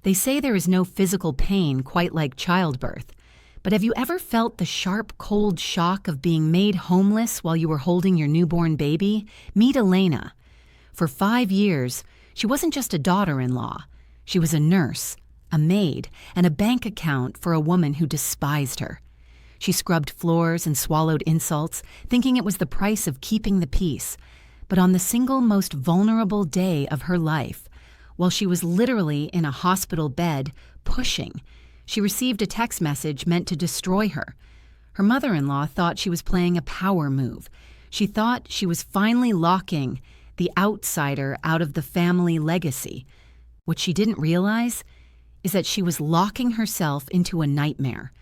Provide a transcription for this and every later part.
They say there is no physical pain quite like childbirth, but have you ever felt the sharp, cold shock of being made homeless while you were holding your newborn baby? Meet Elena. For 5 years, she wasn't just a daughter-in-law. She was a nurse, a maid, and a bank account for a woman who despised her. She scrubbed floors and swallowed insults, thinking it was the price of keeping the peace. But on the single most vulnerable day of her life, while she was literally in a hospital bed, pushing, she received a text message meant to destroy her. Her mother-in-law thought she was playing a power move. She thought she was finally locking the outsider out of the family legacy. What she didn't realize is that she was locking herself into a nightmare,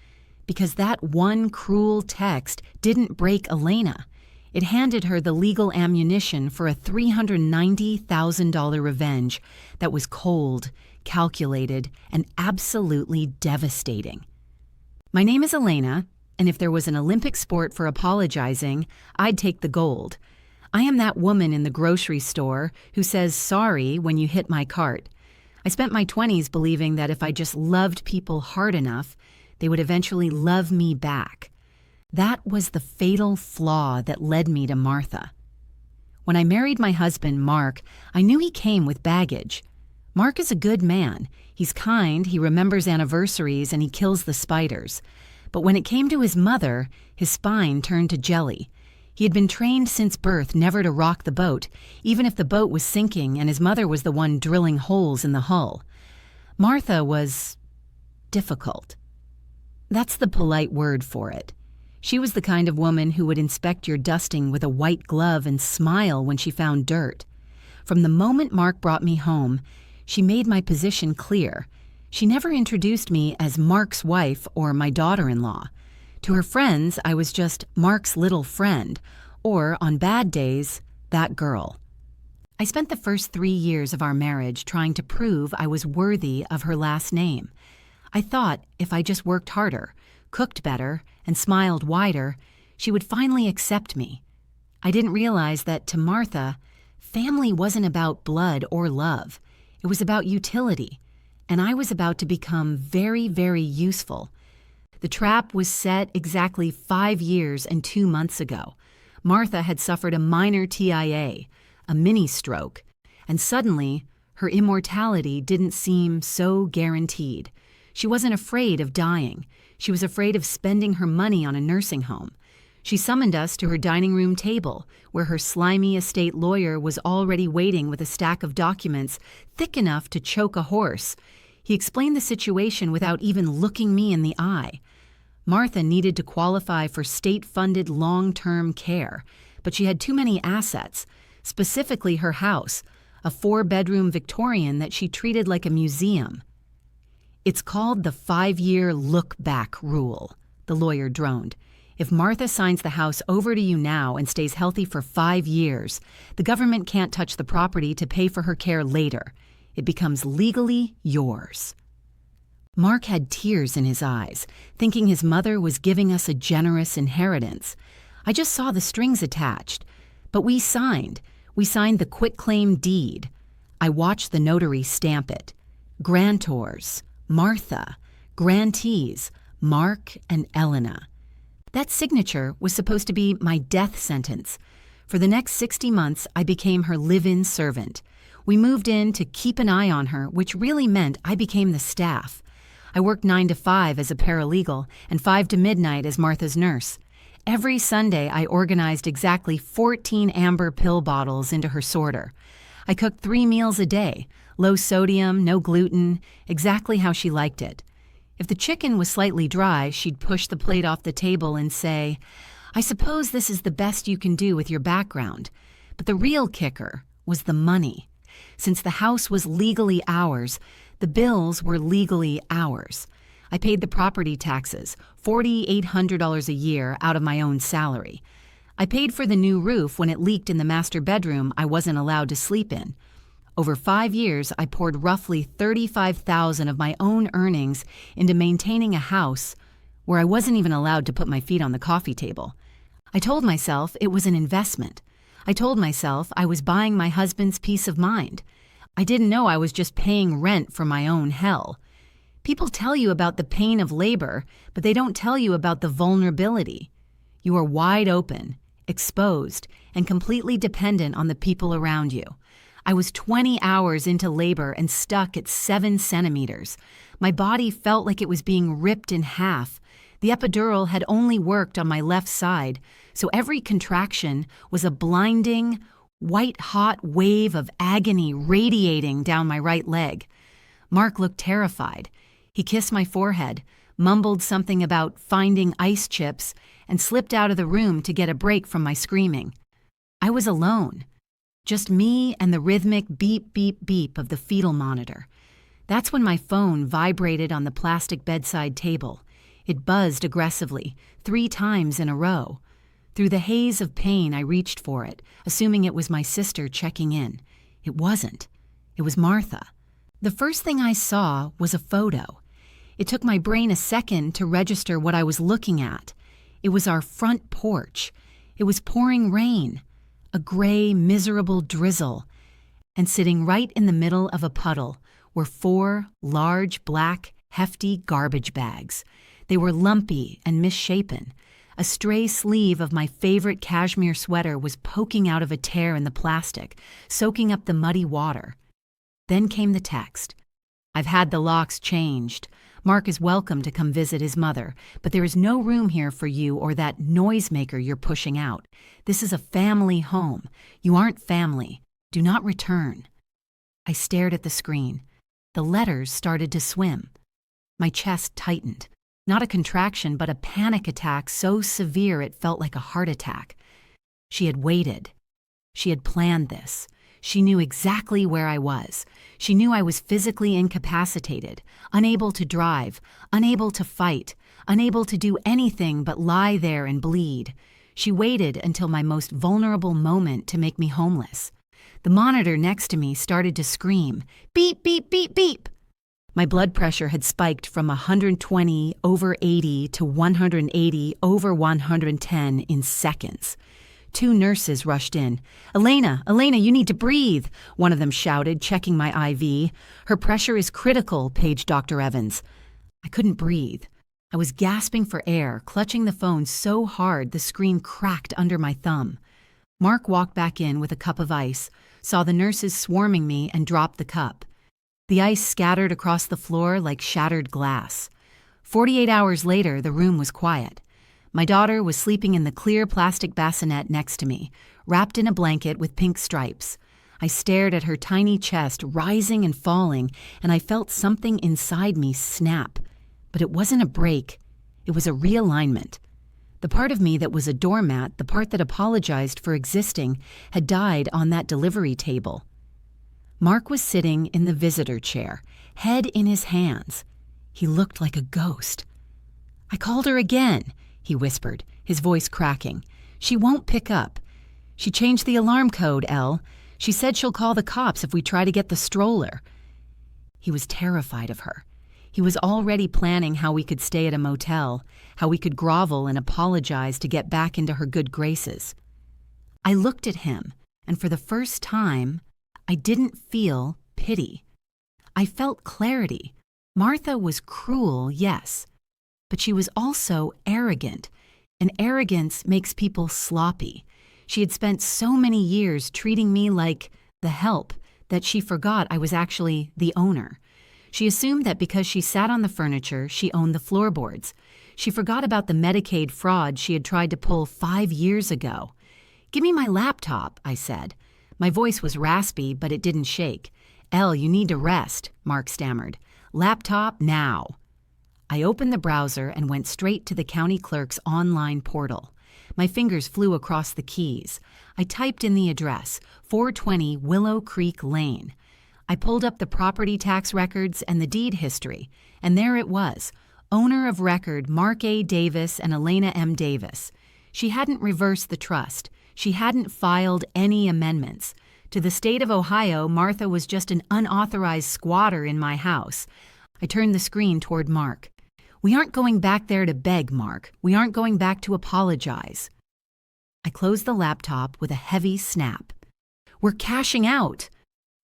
because that one cruel text didn't break Elena. It handed her the legal ammunition for a $390,000 revenge that was cold, calculated, and absolutely devastating. My name is Elena, and if there was an Olympic sport for apologizing, I'd take the gold. I am that woman in the grocery store who says sorry when you hit my cart. I spent my 20s believing that if I just loved people hard enough, they would eventually love me back. That was the fatal flaw that led me to Martha. When I married my husband, Mark, I knew he came with baggage. Mark is a good man. He's kind, he remembers anniversaries, and he kills the spiders. But when it came to his mother, his spine turned to jelly. He had been trained since birth never to rock the boat, even if the boat was sinking and his mother was the one drilling holes in the hull. Martha was difficult. That's the polite word for it. She was the kind of woman who would inspect your dusting with a white glove and smile when she found dirt. From the moment Mark brought me home, she made my position clear. She never introduced me as Mark's wife or my daughter-in-law. To her friends, I was just Mark's little friend, or, on bad days, that girl. I spent the first 3 years of our marriage trying to prove I was worthy of her last name. I thought if I just worked harder, cooked better, and smiled wider, she would finally accept me. I didn't realize that to Martha, family wasn't about blood or love. It was about utility, and I was about to become very, very useful. The trap was set exactly 5 years and 2 months ago. Martha had suffered a minor TIA, a mini-stroke, and suddenly her immortality didn't seem so guaranteed. She wasn't afraid of dying. She was afraid of spending her money on a nursing home. She summoned us to her dining room table, where her slimy estate lawyer was already waiting with a stack of documents thick enough to choke a horse. He explained the situation without even looking me in the eye. Martha needed to qualify for state-funded long-term care, but she had too many assets, specifically her house, a 4-bedroom Victorian that she treated like a museum. It's called the 5-year look-back rule, the lawyer droned. If Martha signs the house over to you now and stays healthy for 5 years, the government can't touch the property to pay for her care later. It becomes legally yours. Mark had tears in his eyes, thinking his mother was giving us a generous inheritance. I just saw the strings attached. But we signed. We signed the quitclaim deed. I watched the notary stamp it. Grantors, Martha, grantees, Mark and Elena. That signature was supposed to be my death sentence. For the next 60 months, I became her live-in servant. We moved in to keep an eye on her, which really meant I became the staff. I worked 9 to 5 as a paralegal and 5 to midnight as Martha's nurse. Every Sunday, I organized exactly 14 amber pill bottles into her sorter. I cooked 3 meals a day, low sodium, no gluten, exactly how she liked it. If the chicken was slightly dry, she'd push the plate off the table and say, "I suppose this is the best you can do with your background." But the real kicker was the money. Since the house was legally ours, the bills were legally ours. I paid the property taxes, $4,800 a year out of my own salary. I paid for the new roof when it leaked in the master bedroom I wasn't allowed to sleep in. Over 5 years, I poured roughly $35,000 of my own earnings into maintaining a house where I wasn't even allowed to put my feet on the coffee table. I told myself it was an investment. I told myself I was buying my husband's peace of mind. I didn't know I was just paying rent for my own hell. People tell you about the pain of labor, but they don't tell you about the vulnerability. You are wide open, exposed, and completely dependent on the people around you. I was 20 hours into labor and stuck at 7 centimeters. My body felt like it was being ripped in half. The epidural had only worked on my left side, so every contraction was a blinding, white-hot wave of agony radiating down my right leg. Mark looked terrified. He kissed my forehead, mumbled something about finding ice chips, and slipped out of the room to get a break from my screaming. I was alone. Just me and the rhythmic beep, beep, beep of the fetal monitor. That's when my phone vibrated on the plastic bedside table. It buzzed aggressively, 3 times in a row. Through the haze of pain, I reached for it, assuming it was my sister checking in. It wasn't. It was Martha. The first thing I saw was a photo. It took my brain a second to register what I was looking at. It was our front porch. It was pouring rain, a gray, miserable drizzle. And sitting right in the middle of a puddle were 4 large, black, hefty garbage bags. They were lumpy and misshapen. A stray sleeve of my favorite cashmere sweater was poking out of a tear in the plastic, soaking up the muddy water. Then came the text. I've had the locks changed. Mark is welcome to come visit his mother, but there is no room here for you or that noisemaker you're pushing out. This is a family home. You aren't family. Do not return. I stared at the screen. The letters started to swim. My chest tightened. Not a contraction, but a panic attack so severe it felt like a heart attack. She had waited. She had planned this. She knew exactly where I was. She knew I was physically incapacitated, unable to drive, unable to fight, unable to do anything but lie there and bleed. She waited until my most vulnerable moment to make me homeless. The monitor next to me started to scream, beep, beep, beep, beep. My blood pressure had spiked from 120/80 to 180/110 in seconds. 2 nurses rushed in. Elena, you need to breathe," one of them shouted, checking my IV. "Her pressure is critical," paged Dr. Evans. I couldn't breathe. I was gasping for air, clutching the phone so hard the screen cracked under my thumb. Mark walked back in with a cup of ice, saw the nurses swarming me, and dropped the cup. The ice scattered across the floor like shattered glass. 48 hours later, the room was quiet. My daughter was sleeping in the clear plastic bassinet next to me, wrapped in a blanket with pink stripes. I stared at her tiny chest rising and falling, and I felt something inside me snap. But it wasn't a break. It was a realignment. The part of me that was a doormat, the part that apologized for existing, had died on that delivery table. Mark was sitting in the visitor chair, head in his hands. He looked like a ghost. "I called her again," he whispered, his voice cracking. "She won't pick up. She changed the alarm code, Elle. She said she'll call the cops if we try to get the stroller." He was terrified of her. He was already planning how we could stay at a motel, how we could grovel and apologize to get back into her good graces. I looked at him, and for the first time, I didn't feel pity. I felt clarity. Martha was cruel, yes, but she was also arrogant, and arrogance makes people sloppy. She had spent so many years treating me like the help that she forgot I was actually the owner. She assumed that because she sat on the furniture, she owned the floorboards. She forgot about the Medicaid fraud she had tried to pull 5 years ago. "Give me my laptop," I said. My voice was raspy, but it didn't shake. "Elle, you need to rest," Mark stammered. "Laptop now." I opened the browser and went straight to the county clerk's online portal. My fingers flew across the keys. I typed in the address, 420 Willow Creek Lane. I pulled up the property tax records and the deed history, and there it was, owner of record Mark A. Davis and Elena M. Davis. She hadn't reversed the trust. She hadn't filed any amendments. To the state of Ohio, Martha was just an unauthorized squatter in my house. I turned the screen toward Mark. "We aren't going back there to beg, Mark. We aren't going back to apologize." I closed the laptop with a heavy snap. "We're cashing out."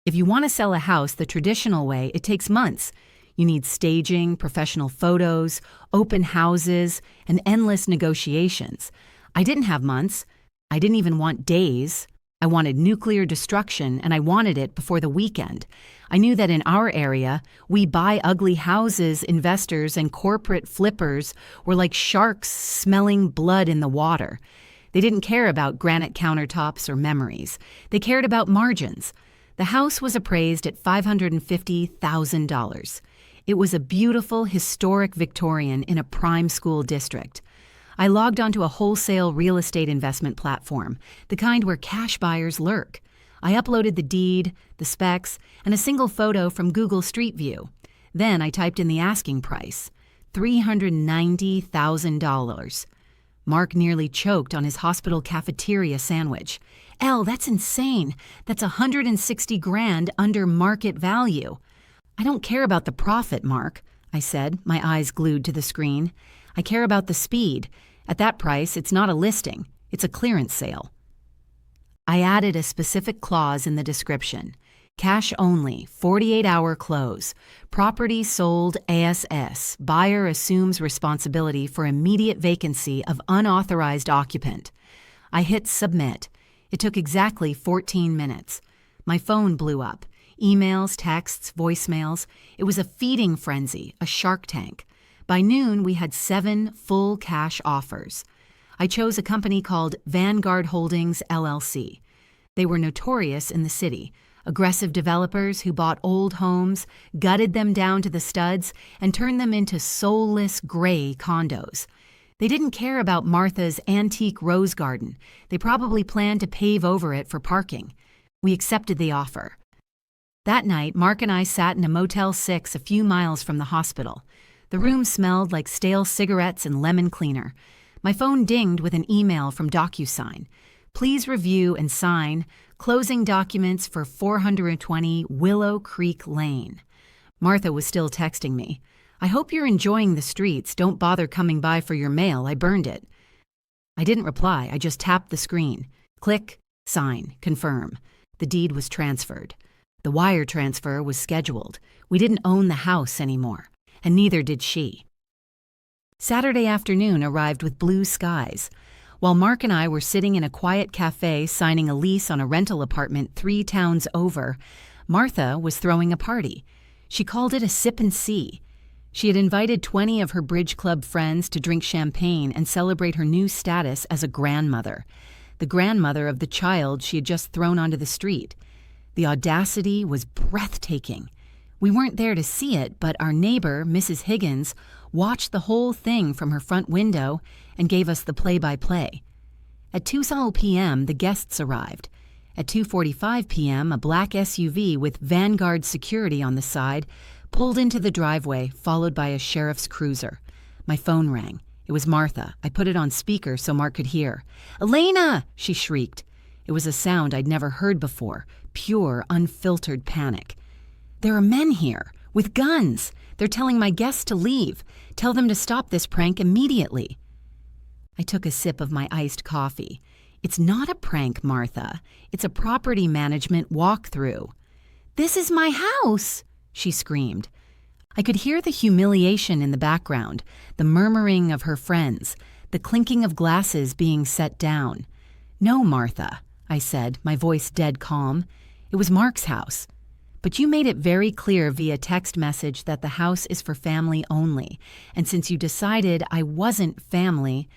If you want to sell a house the traditional way, it takes months. You need staging, professional photos, open houses, and endless negotiations. I didn't have months. I didn't even want days. I wanted nuclear destruction, and I wanted it before the weekend. I knew that in our area, we buy ugly houses, investors, and corporate flippers were like sharks smelling blood in the water. They didn't care about granite countertops or memories. They cared about margins. The house was appraised at $550,000. It was a beautiful, historic Victorian in a prime school district. I logged onto a wholesale real estate investment platform, the kind where cash buyers lurk. I uploaded the deed, the specs, and a single photo from Google Street View. Then I typed in the asking price, $390,000. Mark nearly choked on his hospital cafeteria sandwich. That's insane. That's $160,000 under market value. I don't care about the profit, Mark, I said, my eyes glued to the screen. I care about the speed. At that price, it's not a listing. It's a clearance sale. I added a specific clause in the description. Cash only, 48-hour close. Property sold ASS. Buyer assumes responsibility for immediate vacancy of unauthorized occupant. I hit submit. It took exactly 14 minutes. My phone blew up. Emails, texts, voicemails. It was a feeding frenzy, a shark tank. By noon, we had 7 full cash offers. I chose a company called Vanguard Holdings, LLC. They were notorious in the city. Aggressive developers who bought old homes, gutted them down to the studs, and turned them into soulless gray condos. They didn't care about Martha's antique rose garden. They probably planned to pave over it for parking. We accepted the offer. That night, Mark and I sat in a Motel 6 a few miles from the hospital. The room smelled like stale cigarettes and lemon cleaner. My phone dinged with an email from DocuSign. Please review and sign closing documents for 420 Willow Creek Lane. Martha was still texting me. I hope you're enjoying the streets. Don't bother coming by for your mail. I burned it. I didn't reply. I just tapped the screen. Click, sign, confirm. The deed was transferred. The wire transfer was scheduled. We didn't own the house anymore, and neither did she. Saturday afternoon arrived with blue skies. While Mark and I were sitting in a quiet cafe signing a lease on a rental apartment 3 towns over, Martha was throwing a party. She called it a sip and see. She had invited 20 of her bridge club friends to drink champagne and celebrate her new status as a grandmother, the grandmother of the child she had just thrown onto the street. The audacity was breathtaking. We weren't there to see it, but our neighbor, Mrs. Higgins, watched the whole thing from her front window and gave us the play-by-play. At 2:00 p.m., the guests arrived. At 2:45 p.m., a black SUV with Vanguard security on the side pulled into the driveway, followed by a sheriff's cruiser. My phone rang. It was Martha. I put it on speaker so Mark could hear. "Elena!" she shrieked. It was a sound I'd never heard before, pure, unfiltered panic. "There are men here, with guns. They're telling my guests to leave. Tell them to stop this prank immediately." I took a sip of my iced coffee. "It's not a prank, Martha. It's a property management walkthrough." "This is my house!" she screamed. I could hear the humiliation in the background, the murmuring of her friends, the clinking of glasses being set down. "No, Martha," I said, my voice dead calm. "It was Mark's house. But you made it very clear via text message that the house is for family only, and since you decided I wasn't family,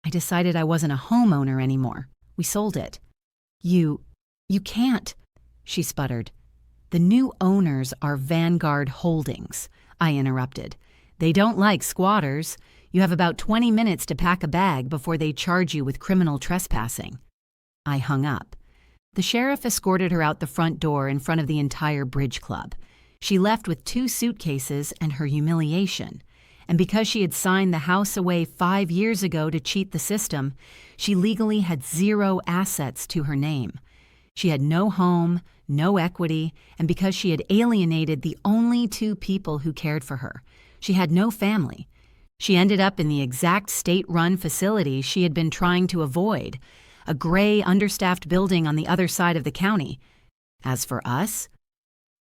I decided I wasn't a homeowner anymore. We sold it." You can't," she sputtered. "The new owners are Vanguard Holdings," I interrupted. "They don't like squatters. You have about 20 minutes to pack a bag before they charge you with criminal trespassing." I hung up. The sheriff escorted her out the front door in front of the entire bridge club. She left with 2 suitcases and her humiliation. And because she had signed the house away 5 years ago to cheat the system, she legally had 0 assets to her name. She had no home, no equity, and because she had alienated the only 2 people who cared for her, she had no family. She ended up in the exact state-run facility she had been trying to avoid, a gray, understaffed building on the other side of the county. As for us,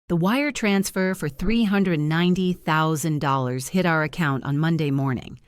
The wire transfer for $390,000 hit our account on Monday morning.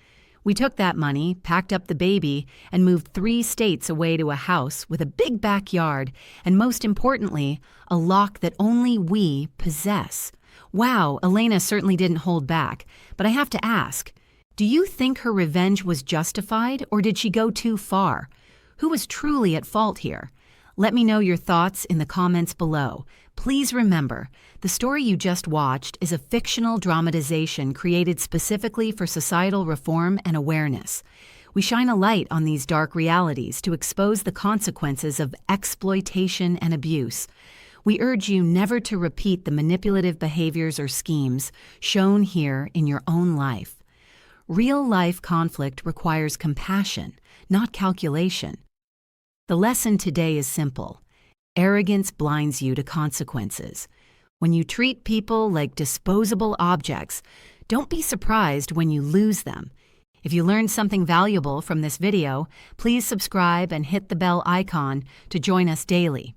We took that money, packed up the baby, and moved 3 states away to a house with a big backyard and, most importantly, a lock that only we possess. Wow, Elena certainly didn't hold back, but I have to ask, do you think her revenge was justified, or did she go too far? Who was truly at fault here? Let me know your thoughts in the comments below. Please remember, the story you just watched is a fictional dramatization created specifically for societal reform and awareness. We shine a light on these dark realities to expose the consequences of exploitation and abuse. We urge you never to repeat the manipulative behaviors or schemes shown here in your own life. Real-life conflict requires compassion, not calculation. The lesson today is simple. Arrogance blinds you to consequences. When you treat people like disposable objects, don't be surprised when you lose them. If you learned something valuable from this video, please subscribe and hit the bell icon to join us daily.